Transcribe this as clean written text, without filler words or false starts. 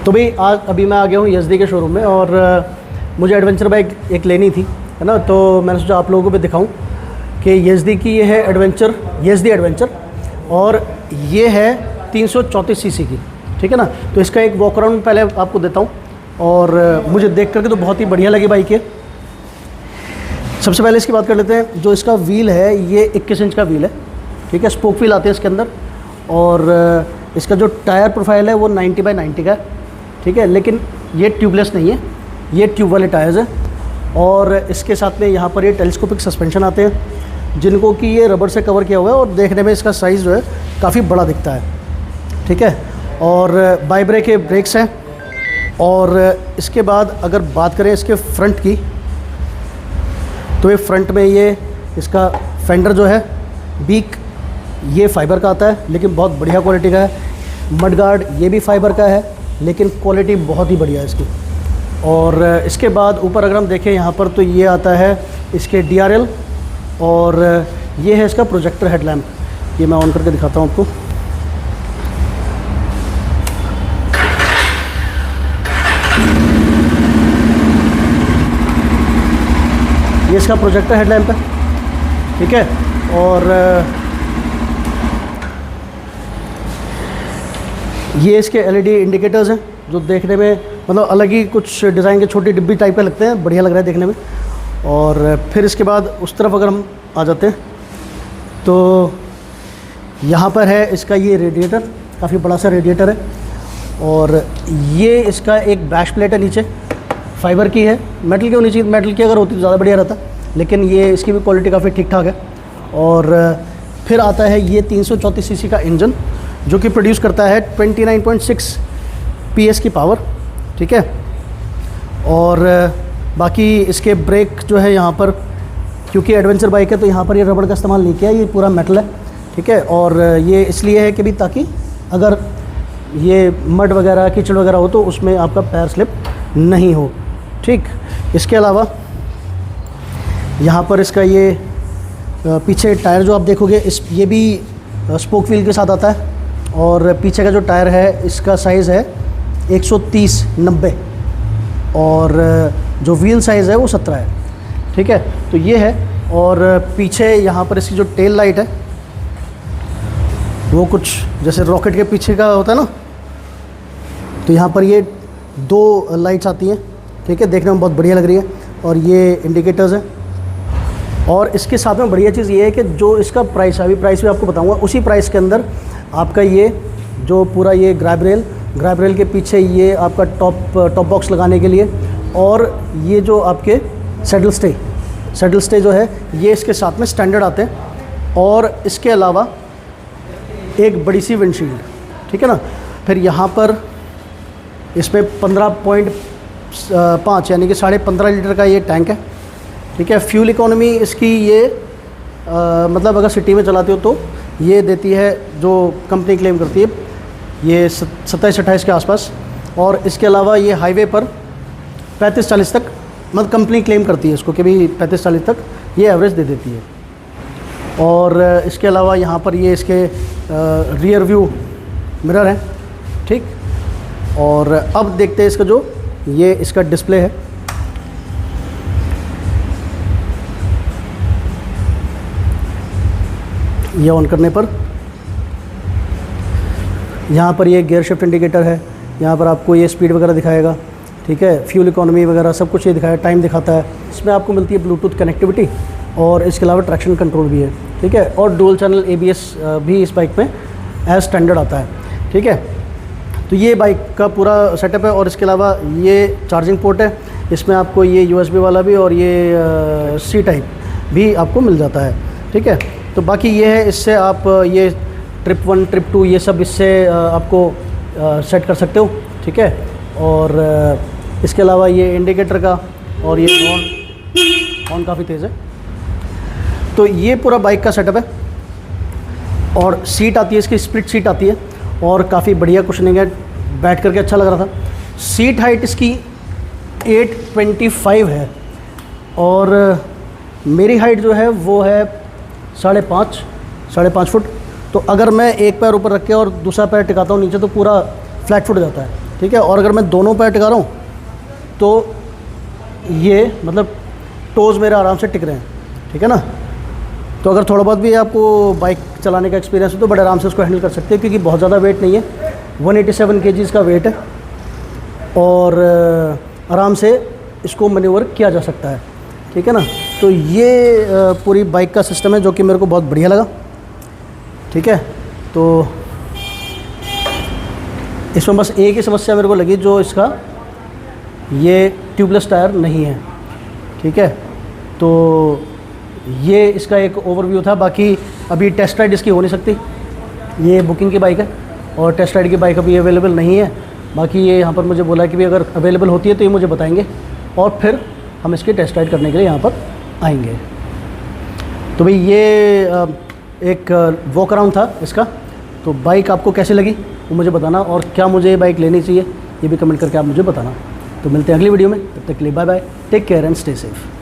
तो भाई आज अभी मैं आ गया हूँ यज़दी के शोरूम में और मुझे एडवेंचर बाइक एक लेनी थी, है ना। तो मैंने सोचा आप लोगों को भी दिखाऊं कि यज़दी की ये है यज़दी एडवेंचर और ये है 334 सीसी की, ठीक है ना। तो इसका एक वॉक अराउंड पहले आपको देता हूँ और मुझे देख करके तो बहुत ही बढ़िया लगी बाइक ये। सबसे पहले इसकी बात कर लेते हैं। जो इसका व्हील है ये 21 इंच का व्हील है, ठीक है। स्पोक व्हील आते हैं इसके अंदर और इसका जो टायर प्रोफाइल है वो 90/90 का है, ठीक है। लेकिन ये ट्यूबलेस नहीं है, ये ट्यूब वाले टायर्स हैं और इसके साथ में यहाँ पर ये टेलीस्कोपिक सस्पेंशन आते हैं जिनको कि ये रबर से कवर किया हुआ है और देखने में इसका साइज़ जो है काफ़ी बड़ा दिखता है, ठीक है। और बाइब्रेक के ब्रेक्स हैं और इसके बाद अगर बात करें इसके फ्रंट की तो ये फ्रंट में ये इसका फेंडर जो है बीक ये फाइबर का आता है लेकिन बहुत बढ़िया क्वालिटी का है। मड गार्ड ये भी फाइबर का है लेकिन क्वालिटी बहुत ही बढ़िया है इसकी। और इसके बाद ऊपर अगर हम देखें यहाँ पर तो ये आता है इसके DRL और ये है इसका प्रोजेक्टर हेडलैम्प। ये मैं ऑन करके दिखाता हूँ आपको। ये इसका प्रोजेक्टर हेडलैम्प है, ठीक है। और ये इसके LED इंडिकेटर्स हैं जो देखने में मतलब अलग ही कुछ डिज़ाइन के छोटी डिब्बी टाइप के लगते हैं, बढ़िया लग रहा है देखने में। और फिर इसके बाद उस तरफ अगर हम आ जाते हैं तो यहाँ पर है इसका ये रेडिएटर, काफ़ी बड़ा सा रेडिएटर है। और ये इसका एक बैश प्लेट है नीचे, फाइबर की है, मेटल की होनी चाहिए, मेटल की अगर होती तो ज़्यादा बढ़िया रहता, लेकिन ये इसकी भी क्वालिटी काफ़ी ठीक ठाक है। और फिर आता है ये 334 सीसी का इंजन जो कि प्रोड्यूस करता है 29.6 PS की पावर, ठीक है। और बाकी इसके ब्रेक जो है यहाँ पर, क्योंकि एडवेंचर बाइक है तो यहाँ पर ये रबड़ का इस्तेमाल नहीं किया, ये पूरा मेटल है, ठीक है। और ये इसलिए है कि भी ताकि अगर ये मड वगैरह कीचड़ वगैरह हो तो उसमें आपका पैर स्लिप नहीं हो, ठीक। इसके अलावा यहाँ पर इसका ये पीछे टायर जो आप देखोगे ये भी स्पोक व्हील के साथ आता है और पीछे का जो टायर है इसका साइज़ है 130/90 और जो व्हील साइज़ है वो 17 है, ठीक है। तो ये है। और पीछे यहाँ पर इसकी जो टेल लाइट है वो कुछ जैसे रॉकेट के पीछे का होता है ना, तो यहाँ पर ये 2 लाइट्स आती हैं, ठीक है। देखने में बहुत बढ़िया लग रही है और ये इंडिकेटर्स हैं। और इसके साथ में बढ़िया चीज़ ये है कि जो इसका प्राइस है, अभी प्राइस भी आपको बताऊंगा, उसी प्राइस के अंदर आपका ये जो पूरा ये ग्रैब रेल के पीछे ये आपका टॉप बॉक्स लगाने के लिए और ये जो आपके सैडल स्टे जो है ये इसके साथ में स्टैंडर्ड आते हैं। और इसके अलावा एक बड़ी सी विंडशील्ड, ठीक है ना। फिर यहाँ पर इसमें 15.5 यानी कि 15.5 लीटर का ये टैंक है, ठीक है। फ्यूल इकोनॉमी इसकी ये मतलब अगर सिटी में चलाते हो तो ये देती है, जो कंपनी क्लेम करती है, ये 27-28 के आसपास। और इसके अलावा ये हाईवे पर 35-40 तक, मतलब कंपनी क्लेम करती है इसको कि भी 35-40 तक ये एवरेज दे देती है। और इसके अलावा यहाँ पर ये इसके रियर व्यू मिरर हैं, ठीक। और अब देखते हैं इसका जो ये इसका डिस्प्ले है। ये ऑन करने पर यहाँ पर ये गियर शिफ्ट इंडिकेटर है, यहाँ पर आपको ये स्पीड वगैरह दिखाएगा, ठीक है। फ्यूल इकोनॉमी वगैरह सब कुछ ये दिखाएगा, टाइम दिखाता है। इसमें आपको मिलती है ब्लूटूथ कनेक्टिविटी और इसके अलावा ट्रैक्शन कंट्रोल भी है, ठीक है। और डुअल चैनल ABS भी इस बाइक में एज स्टैंडर्ड आता है, ठीक है। तो ये बाइक का पूरा सेटअप है। और इसके अलावा ये चार्जिंग पोर्ट है, इसमें आपको ये USB वाला भी और ये C टाइप भी आपको मिल जाता है, ठीक है। तो बाकी ये है, इससे आप ये ट्रिप 1 ट्रिप 2 ये सब इससे आपको सेट कर सकते हो, ठीक है। और इसके अलावा ये इंडिकेटर का और ये हॉर्न काफ़ी तेज़ है। तो ये पूरा बाइक का सेटअप है। और सीट आती है इसकी, स्प्लिट सीट आती है और काफ़ी बढ़िया कुशनिंग है, बैठ करके अच्छा लग रहा था। सीट हाइट इसकी 825 है और मेरी हाइट जो है वो है 5.5 फुट। तो अगर मैं एक पैर ऊपर रख के और दूसरा पैर टिकाता हूँ नीचे तो पूरा फ्लैट फुट हो जाता है। ठीक है। और अगर मैं दोनों पैर टिका रहा हूँ तो ये मतलब टोज़ मेरे आराम से टिक रहे हैं, ठीक है ना। तो अगर थोड़ा बहुत भी आपको बाइक चलाने का एक्सपीरियंस हो तो बड़े आराम से उसको हैंडल कर सकते हैं, क्योंकि बहुत ज़्यादा वेट नहीं है, 187 kg का वेट है और आराम से इसको मैन्यूवर किया जा सकता है, ठीक है ना। तो ये पूरी बाइक का सिस्टम है जो कि मेरे को बहुत बढ़िया लगा, ठीक है। तो इसमें बस एक ही समस्या मेरे को लगी, जो इसका ये ट्यूबलेस टायर नहीं है, ठीक है। तो ये इसका एक ओवरव्यू था। बाकी अभी टेस्ट राइड इसकी हो नहीं सकती, ये बुकिंग की बाइक है और टेस्ट राइड की बाइक अभी अवेलेबल नहीं है। बाकी ये यहाँ पर मुझे बोला कि भी अगर अवेलेबल होती है तो ये मुझे बताएंगे और फिर हम इसकी टेस्ट राइड करने के लिए यहाँ पर आएंगे। तो भाई ये एक वॉक अराउंड था इसका। तो बाइक आपको कैसी लगी वो मुझे बताना, और क्या मुझे ये बाइक लेनी चाहिए ये भी कमेंट करके आप मुझे बताना। तो मिलते हैं अगली वीडियो में, तब तक के लिए bye bye, take care and stay safe.